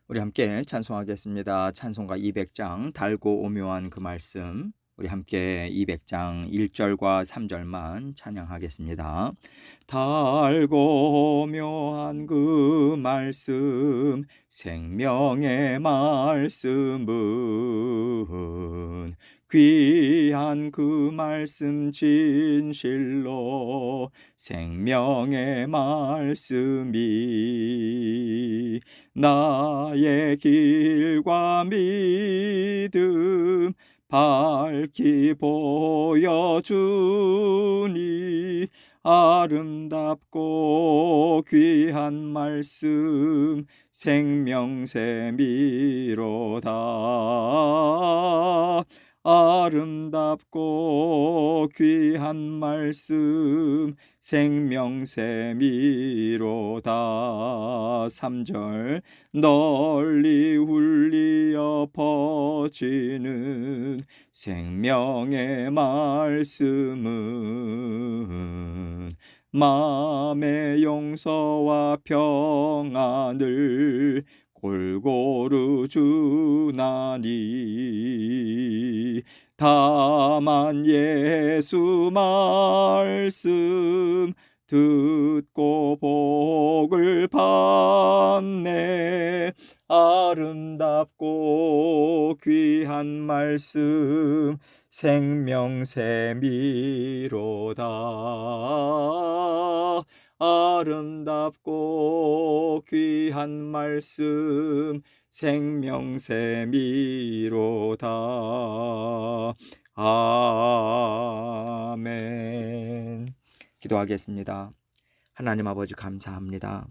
우리 함께 찬송하겠습니다. 찬송가 200장 달고 오묘한 그 말씀. 우리 함께 200장 1절과 3절만 찬양하겠습니다. 달고 오묘한 그 말씀, 생명의 말씀은 귀한 그 말씀 진실로 생명의 말씀이 나의 길과 믿음 밝히 보여주니 아름답고 귀한 말씀 생명샘이로다. 아름답고 귀한 말씀 생명샘이로다. 3절 널리 울리어 퍼지는 생명의 말씀은 마음의 용서와 평안을 골고루 주나니 다만 예수 말씀 듣고 복을 받네. 아름답고 귀한 말씀 생명샘이로다. 아름답고 귀한 말씀 생명샘이로다. 아멘. 기도하겠습니다. 하나님 아버지 감사합니다.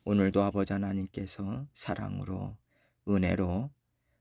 오늘도 아버지 하나님께서 사랑으로 은혜로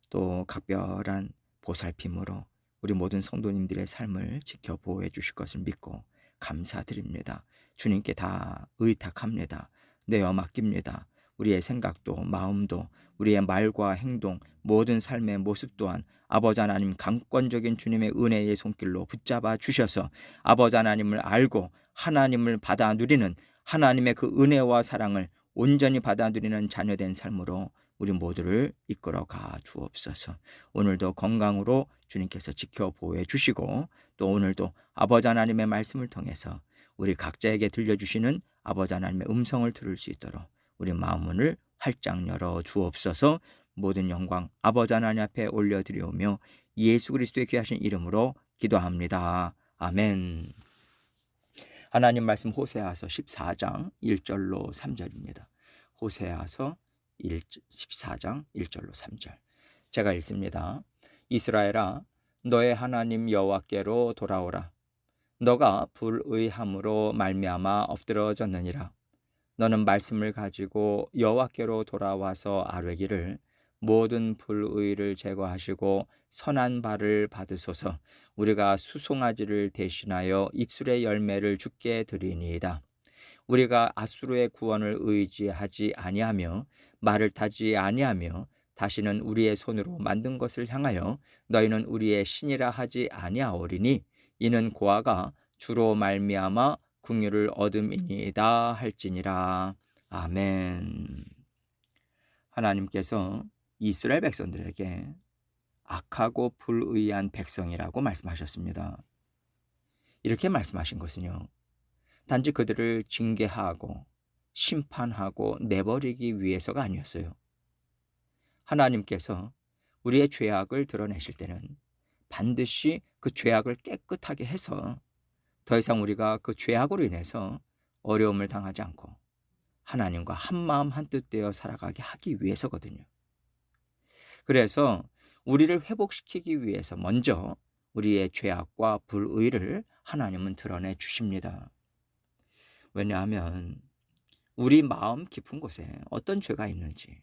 또 각별한 보살핌으로 우리 모든 성도님들의 삶을 지켜 보호해 주실 것을 믿고 감사드립니다. 주님께 다 의탁합니다. 내어 맡깁니다. 우리의 생각도 마음도 우리의 말과 행동 모든 삶의 모습 또한 아버지 하나님 강권적인 주님의 은혜의 손길로 붙잡아 주셔서 아버지 하나님을 알고 하나님을 받아 누리는 하나님의 그 은혜와 사랑을 온전히 받아 누리는 자녀된 삶으로 우리 모두를 이끌어가 주옵소서. 오늘도 건강으로 주님께서 지켜 보호해 주시고 또 오늘도 아버지 하나님의 말씀을 통해서 우리 각자에게 들려주시는 아버지 하나님의 음성을 들을 수 있도록 우리 마음문을 활짝 열어 주옵소서. 모든 영광 아버지 하나님 앞에 올려드리오며 예수 그리스도의 귀하신 이름으로 기도합니다. 아멘. 하나님 말씀 호세아서 14장 1절로 3절입니다. 호세아서 14장 1절로 3절 제가 읽습니다. 이스라엘아 너의 하나님 여호와께로 돌아오라. 너가 불의함으로 말미암아 엎드러졌느니라. 너는 말씀을 가지고 여호와께로 돌아와서 아뢰기를 모든 불의를 제거하시고 선한 바를 받으소서. 우리가 수송아지를 대신하여 입술의 열매를 주께 드리니이다. 우리가 아수르의 구원을 의지하지 아니하며 말을 타지 아니하며 다시는 우리의 손으로 만든 것을 향하여 너희는 우리의 신이라 하지 아니하오리니 이는 고아가 주로 말미암아 긍휼을 얻음이니이다 할지니라. 아멘. 하나님께서 이스라엘 백성들에게 악하고 불의한 백성이라고 말씀하셨습니다. 이렇게 말씀하신 것은요, 단지 그들을 징계하고 심판하고 내버리기 위해서가 아니었어요. 하나님께서 우리의 죄악을 드러내실 때는 반드시 그 죄악을 깨끗하게 해서 더 이상 우리가 그 죄악으로 인해서 어려움을 당하지 않고 하나님과 한마음 한뜻 되어 살아가게 하기 위해서거든요. 그래서 우리를 회복시키기 위해서 먼저 우리의 죄악과 불의를 하나님은 드러내 주십니다. 왜냐하면 우리 마음 깊은 곳에 어떤 죄가 있는지,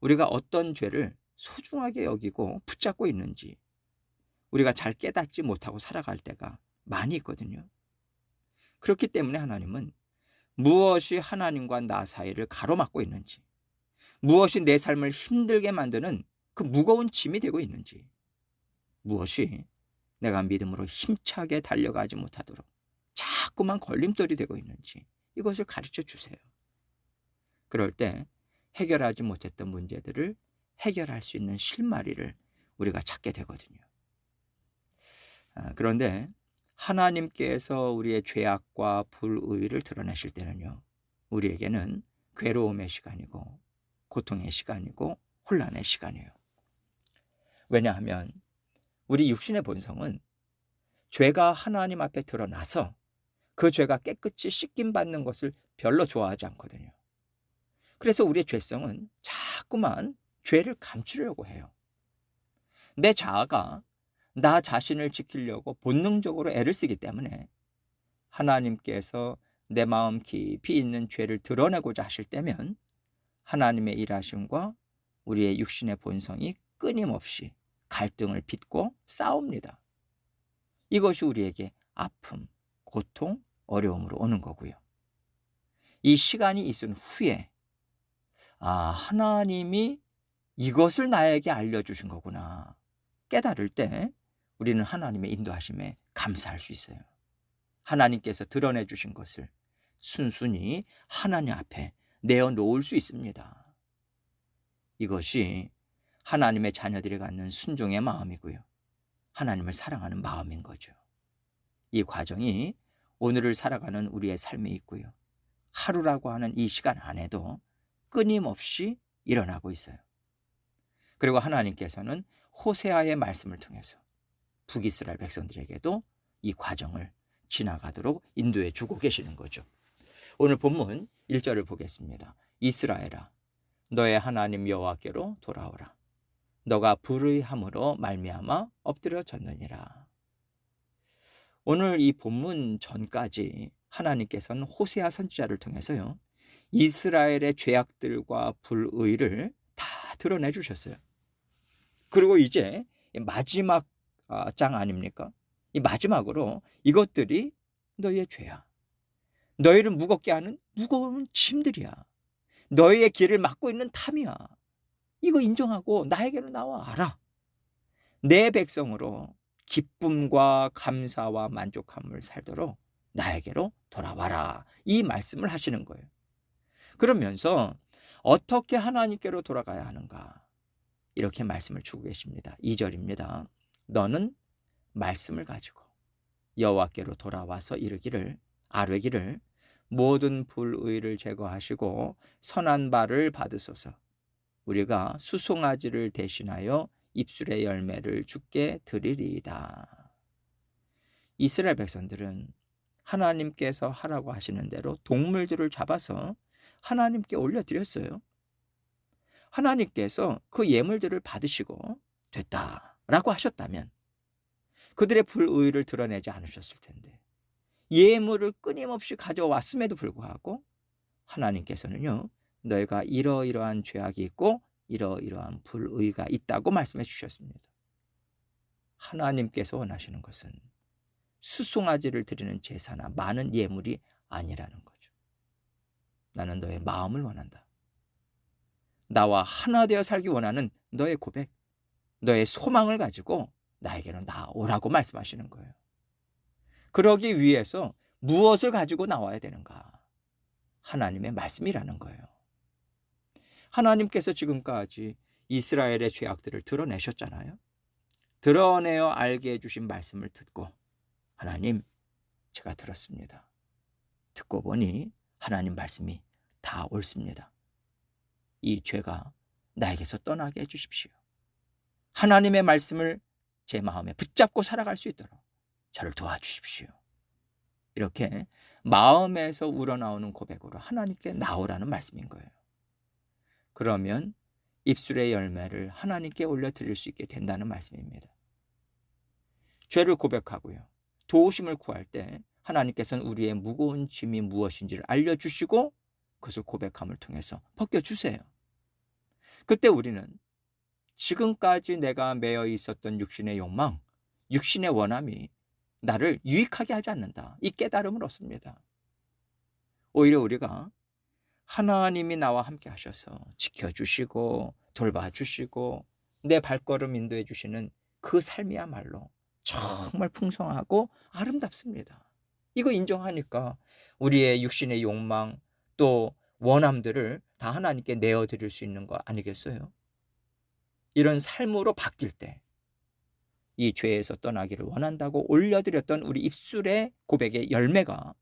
우리가 어떤 죄를 소중하게 여기고 붙잡고 있는지 우리가 잘 깨닫지 못하고 살아갈 때가 많이 있거든요. 그렇기 때문에 하나님은 무엇이 하나님과 나 사이를 가로막고 있는지, 무엇이 내 삶을 힘들게 만드는 그 무거운 짐이 되고 있는지, 무엇이 내가 믿음으로 힘차게 달려가지 못하도록 자꾸만 걸림돌이 되고 있는지 이것을 가르쳐 주세요. 그럴 때 해결하지 못했던 문제들을 해결할 수 있는 실마리를 우리가 찾게 되거든요. 그런데 하나님께서 우리의 죄악과 불의를 드러내실 때는요, 우리에게는 괴로움의 시간이고 고통의 시간이고 혼란의 시간이에요. 왜냐하면 우리 육신의 본성은 죄가 하나님 앞에 드러나서 그 죄가 깨끗이 씻김받는 것을 별로 좋아하지 않거든요. 그래서 우리의 죄성은 자꾸만 죄를 감추려고 해요. 내 자아가 나 자신을 지키려고 본능적으로 애를 쓰기 때문에 하나님께서 내 마음 깊이 있는 죄를 드러내고자 하실 때면 하나님의 일하심과 우리의 육신의 본성이 끊임없이 갈등을 빚고 싸웁니다. 이것이 우리에게 아픔, 고통, 어려움으로 오는 거고요. 이 시간이 있은 후에 하나님이 이것을 나에게 알려주신 거구나 깨달을 때 우리는 하나님의 인도하심에 감사할 수 있어요. 하나님께서 드러내 주신 것을 순순히 하나님 앞에 내어놓을 수 있습니다. 이것이 하나님의 자녀들이 갖는 순종의 마음이고요, 하나님을 사랑하는 마음인 거죠. 이 과정이 오늘을 살아가는 우리의 삶에 있고요, 하루라고 하는 이 시간 안에도 끊임없이 일어나고 있어요. 그리고 하나님께서는 호세아의 말씀을 통해서 북이스라엘 백성들에게도 이 과정을 지나가도록 인도해 주고 계시는 거죠. 오늘 본문 1절을 보겠습니다. 이스라엘아, 너의 하나님 여호와께로 돌아오라. 너가 불의함으로 말미암아 엎드려졌느니라. 오늘 이 본문 전까지 하나님께서는 호세아 선지자를 통해서요, 이스라엘의 죄악들과 불의를 다 드러내 주셨어요. 그리고 이제 마지막 장 아닙니까? 이 마지막으로 이것들이 너희의 죄야. 너희를 무겁게 하는 무거운 짐들이야. 너희의 길을 막고 있는 탐이야. 이거 인정하고 나에게로 나와라. 내 백성으로 기쁨과 감사와 만족함을 살도록 나에게로 돌아와라. 이 말씀을 하시는 거예요. 그러면서 어떻게 하나님께로 돌아가야 하는가? 이렇게 말씀을 주고 계십니다. 2절입니다. 너는 말씀을 가지고 여호와께로 돌아와서 아뢰기를 모든 불의를 제거하시고 선한 바를 받으소서. 우리가 수송아지를 대신하여 입술의 열매를 주께 드리리이다. 이스라엘 백성들은 하나님께서 하라고 하시는 대로 동물들을 잡아서 하나님께 올려드렸어요. 하나님께서 그 예물들을 받으시고 됐다라고 하셨다면 그들의 불의를 드러내지 않으셨을 텐데, 예물을 끊임없이 가져왔음에도 불구하고 하나님께서는요, 너희가 이러이러한 죄악이 있고 이러이러한 불의가 있다고 말씀해 주셨습니다. 하나님께서 원하시는 것은 수송아지를 드리는 제사나 많은 예물이 아니라는 거죠. 나는 너의 마음을 원한다. 나와 하나 되어 살기 원하는 너의 고백, 너의 소망을 가지고 나에게로 나오라고 말씀하시는 거예요. 그러기 위해서 무엇을 가지고 나와야 되는가? 하나님의 말씀이라는 거예요. 하나님께서 지금까지 이스라엘의 죄악들을 드러내셨잖아요. 드러내어 알게 해주신 말씀을 듣고, 하나님, 제가 들었습니다. 듣고 보니 하나님 말씀이 다 옳습니다. 이 죄가 나에게서 떠나게 해주십시오. 하나님의 말씀을 제 마음에 붙잡고 살아갈 수 있도록 저를 도와주십시오. 이렇게 마음에서 우러나오는 고백으로 하나님께 나오라는 말씀인 거예요. 그러면 입술의 열매를 하나님께 올려드릴 수 있게 된다는 말씀입니다. 죄를 고백하고요, 도우심을 구할 때 하나님께서는 우리의 무거운 짐이 무엇인지를 알려주시고 그것을 고백함을 통해서 벗겨주세요. 그때 우리는 지금까지 내가 매여 있었던 육신의 욕망, 육신의 원함이 나를 유익하게 하지 않는다, 이 깨달음을 얻습니다. 오히려 우리가 하나님이 나와 함께 하셔서 지켜주시고 돌봐주시고 내 발걸음 인도해 주시는 그 삶이야말로 정말 풍성하고 아름답습니다. 이거 인정하니까 우리의 육신의 욕망 또 원함들을 다 다 하나님께 내어드릴 수 있는 거 아니겠어요? 이런 삶으로 바뀔 때 이 죄에서 떠나기를 원한다고 올려드렸던 우리 입술의 고백의 열매가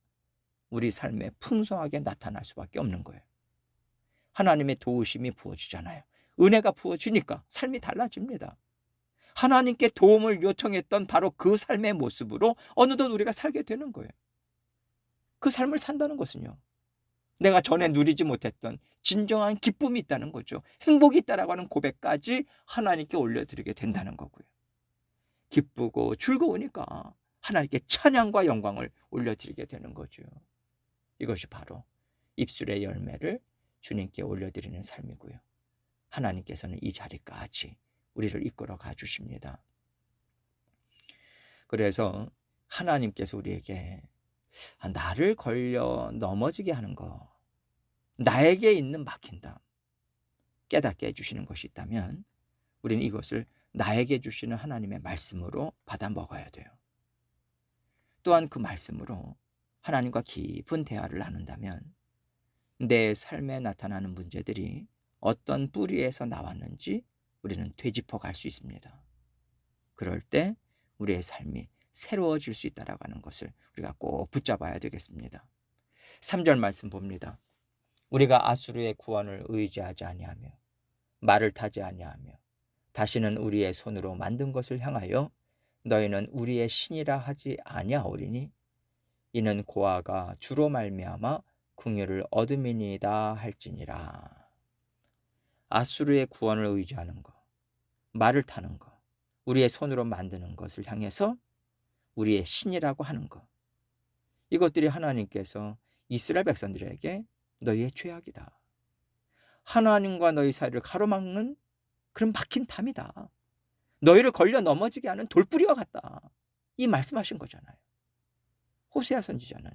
우리 삶에 풍성하게 나타날 수밖에 없는 거예요. 하나님의 도우심이 부어지잖아요. 은혜가 부어지니까 삶이 달라집니다. 하나님께 도움을 요청했던 바로 그 삶의 모습으로 어느덧 우리가 살게 되는 거예요. 그 삶을 산다는 것은요, 내가 전에 누리지 못했던 진정한 기쁨이 있다는 거죠. 행복이 있다라고 하는 고백까지 하나님께 올려드리게 된다는 거고요. 기쁘고 즐거우니까 하나님께 찬양과 영광을 올려드리게 되는 거죠. 이것이 바로 입술의 열매를 주님께 올려드리는 삶이고요. 하나님께서는 이 자리까지 우리를 이끌어 가주십니다. 그래서 하나님께서 우리에게 나를 걸려 넘어지게 하는 거, 나에게 있는 막힌담 깨닫게 해주시는 것이 있다면 우리는 이것을 나에게 주시는 하나님의 말씀으로 받아 먹어야 돼요. 또한 그 말씀으로 하나님과 깊은 대화를 나눈다면 내 삶에 나타나는 문제들이 어떤 뿌리에서 나왔는지 우리는 되짚어 갈 수 있습니다. 그럴 때 우리의 삶이 새로워질 수 있다라고 하는 것을 우리가 꼭 붙잡아야 되겠습니다. 3절 말씀 봅니다. 우리가 아수르의 구원을 의지하지 아니하며 말을 타지 아니하며 다시는 우리의 손으로 만든 것을 향하여 너희는 우리의 신이라 하지 아니하오리니 이는 고아가 주로 말미암아 긍휼을 얻음이니이다 할지니라. 아수르의 구원을 의지하는 것, 말을 타는 것, 우리의 손으로 만드는 것을 향해서 우리의 신이라고 하는 것, 이것들이 하나님께서 이스라엘 백성들에게 너희의 죄악이다, 하나님과 너희 사이를 가로막는 그런 막힌 담이다, 너희를 걸려 넘어지게 하는 돌뿌리와 같다, 이 말씀하신 거잖아요. 호세아 선지자는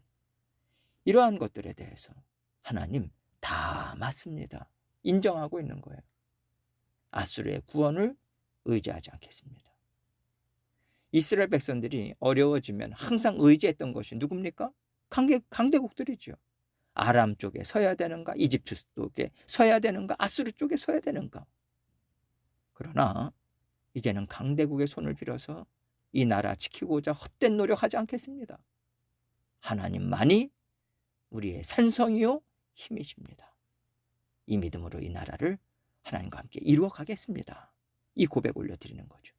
이러한 것들에 대해서 하나님 다 맞습니다, 인정하고 있는 거예요. 아수르의 구원을 의지하지 않겠습니다. 이스라엘 백성들이 어려워지면 항상 의지했던 것이 누굽니까? 강대국들이죠. 아람 쪽에 서야 되는가, 이집트 쪽에 서야 되는가, 아수르 쪽에 서야 되는가. 그러나 이제는 강대국의 손을 빌어서 이 나라 지키고자 헛된 노력하지 않겠습니다. 하나님만이 우리의 산성이요 힘이십니다. 이 믿음으로 이 나라를 하나님과 함께 이루어 가겠습니다. 이 고백 올려드리는 거죠.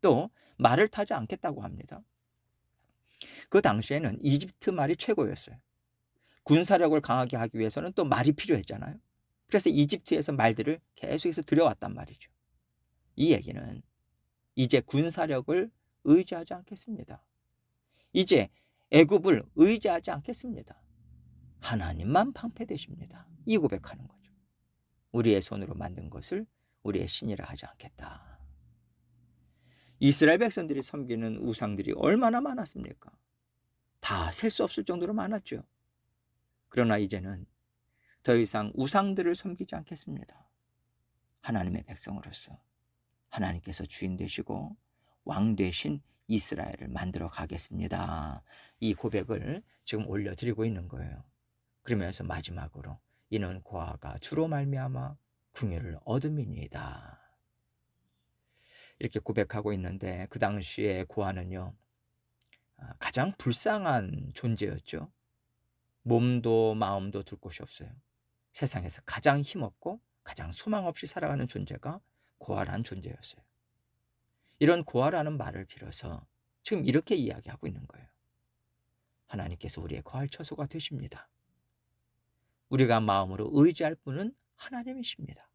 또 말을 타지 않겠다고 합니다. 그 당시에는 이집트 말이 최고였어요. 군사력을 강하게 하기 위해서는 또 말이 필요했잖아요. 그래서 이집트에서 말들을 계속해서 들여왔단 말이죠. 이 얘기는 이제 군사력을 의지하지 않겠습니다. 이제 애굽을 의지하지 않겠습니다. 하나님만 방패되십니다. 이 고백하는 거죠. 우리의 손으로 만든 것을 우리의 신이라 하지 않겠다. 이스라엘 백성들이 섬기는 우상들이 얼마나 많았습니까? 다 셀 수 없을 정도로 많았죠. 그러나 이제는 더 이상 우상들을 섬기지 않겠습니다. 하나님의 백성으로서 하나님께서 주인 되시고 왕 되신 이스라엘을 만들어 가겠습니다. 이 고백을 지금 올려드리고 있는 거예요. 그러면서 마지막으로 이는 고아가 주로 말미암아 긍휼을 얻음이니이다. 이렇게 고백하고 있는데 그 당시에 고아는요, 가장 불쌍한 존재였죠. 몸도 마음도 둘 곳이 없어요. 세상에서 가장 힘없고 가장 소망 없이 살아가는 존재가 고아라는 존재였어요. 이런 고아라는 말을 빌어서 지금 이렇게 이야기하고 있는 거예요. 하나님께서 우리의 거할 처소가 되십니다. 우리가 마음으로 의지할 분은 하나님이십니다.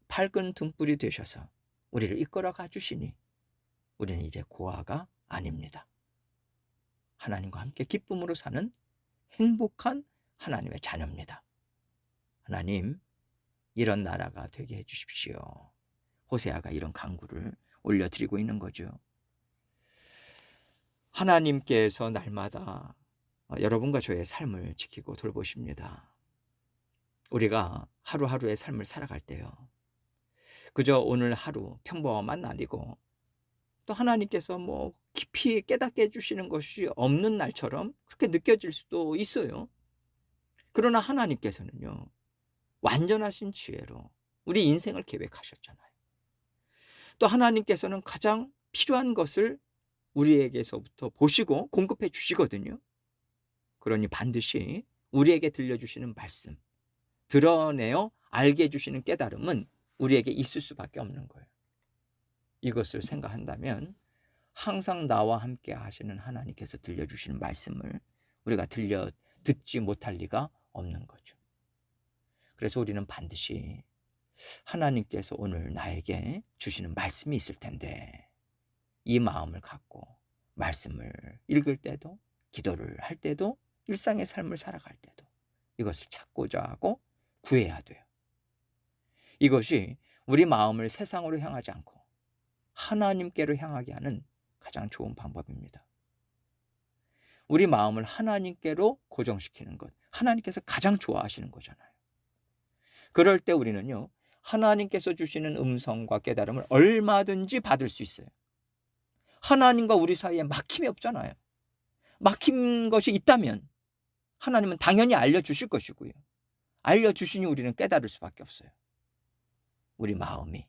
밝은 등불이 되셔서 우리를 이끌어 가주시니 우리는 이제 고아가 아닙니다. 하나님과 함께 기쁨으로 사는 행복한 하나님의 자녀입니다. 하나님, 이런 나라가 되게 해주십시오. 호세아가 이런 간구를 올려드리고 있는 거죠. 하나님께서 날마다 여러분과 저의 삶을 지키고 돌보십니다. 우리가 하루하루의 삶을 살아갈 때요, 그저 오늘 하루 평범한 날이고 또 하나님께서 깊이 깨닫게 해주시는 것이 없는 날처럼 그렇게 느껴질 수도 있어요. 그러나 하나님께서는요, 완전하신 지혜로 우리 인생을 계획하셨잖아요. 또 하나님께서는 가장 필요한 것을 우리에게서부터 보시고 공급해 주시거든요. 그러니 반드시 우리에게 들려주시는 말씀, 드러내어 알게 해주시는 깨달음은 우리에게 있을 수밖에 없는 거예요. 이것을 생각한다면 항상 나와 함께 하시는 하나님께서 들려주시는 말씀을 우리가 듣지 못할 리가 없는 거죠. 그래서 우리는 반드시 하나님께서 오늘 나에게 주시는 말씀이 있을 텐데, 이 마음을 갖고 말씀을 읽을 때도, 기도를 할 때도, 일상의 삶을 살아갈 때도 이것을 찾고자 하고 구해야 돼요. 이것이 우리 마음을 세상으로 향하지 않고 하나님께로 향하게 하는 가장 좋은 방법입니다. 우리 마음을 하나님께로 고정시키는 것, 하나님께서 가장 좋아하시는 거잖아요. 그럴 때 우리는요, 하나님께서 주시는 음성과 깨달음을 얼마든지 받을 수 있어요. 하나님과 우리 사이에 막힘이 없잖아요. 막힌 것이 있다면 하나님은 당연히 알려주실 것이고요. 알려주시니 우리는 깨달을 수밖에 없어요. 우리 마음이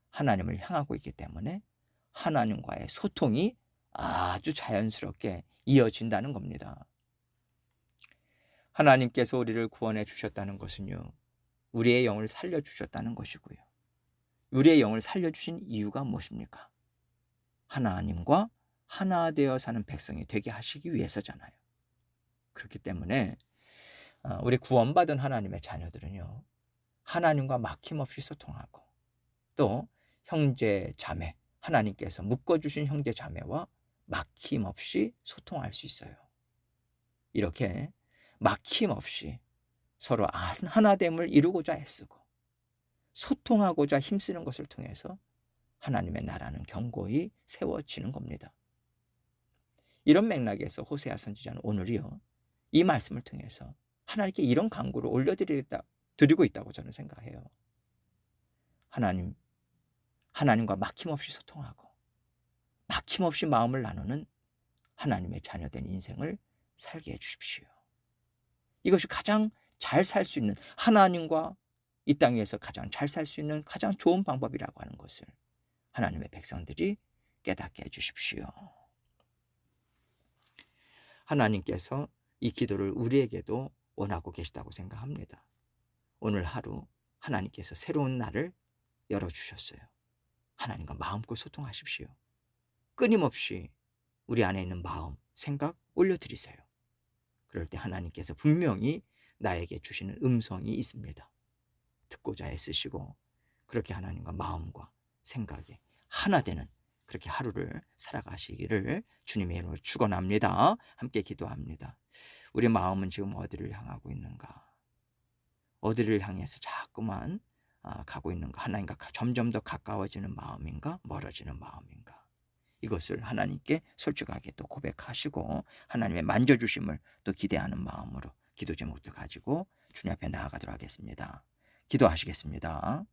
하나님을 향하고 있기 때문에 하나님과의 소통이 아주 자연스럽게 이어진다는 겁니다. 하나님께서 우리를 구원해 주셨다는 것은요, 우리의 영을 살려주셨다는 것이고요. 우리의 영을 살려주신 이유가 무엇입니까? 하나님과 하나 되어 사는 백성이 되게 하시기 위해서잖아요. 그렇기 때문에 우리 구원받은 하나님의 자녀들은요, 하나님과 막힘없이 소통하고 또 형제 자매, 하나님께서 묶어주신 형제 자매와 막힘없이 소통할 수 있어요. 이렇게 막힘없이 서로 하나됨을 이루고자 애쓰고 소통하고자 힘쓰는 것을 통해서 하나님의 나라는 견고히 세워지는 겁니다. 이런 맥락에서 호세아 선지자는 오늘이요, 이 말씀을 통해서 하나님께 이런 간구를 올려드리고 있다고 저는 생각해요. 하나님과 막힘없이 소통하고 막힘없이 마음을 나누는 하나님의 자녀된 인생을 살게 해주십시오. 이것이 가장 잘 살 수 있는, 하나님과 이 땅에서 가장 잘 살 수 있는 가장 좋은 방법이라고 하는 것을 하나님의 백성들이 깨닫게 해주십시오. 하나님께서 이 기도를 우리에게도 원하고 계시다고 생각합니다. 오늘 하루 하나님께서 새로운 날을 열어주셨어요. 하나님과 마음껏 소통하십시오. 끊임없이 우리 안에 있는 마음, 생각 올려드리세요. 그럴 때 하나님께서 분명히 나에게 주시는 음성이 있습니다. 듣고자 애쓰시고 그렇게 하나님과 마음과 생각이 하나 되는 그렇게 하루를 살아가시기를 주님의 이름으로 축원합니다. 함께 기도합니다. 우리 마음은 지금 어디를 향하고 있는가? 어디를 향해서 자꾸만 가고 있는가? 하나님과 점점 더 가까워지는 마음인가? 멀어지는 마음인가? 이것을 하나님께 솔직하게 또 고백하시고 하나님의 만져주심을 또 기대하는 마음으로 기도 제목들 가지고 주님 앞에 나아가도록 하겠습니다. 기도하시겠습니다.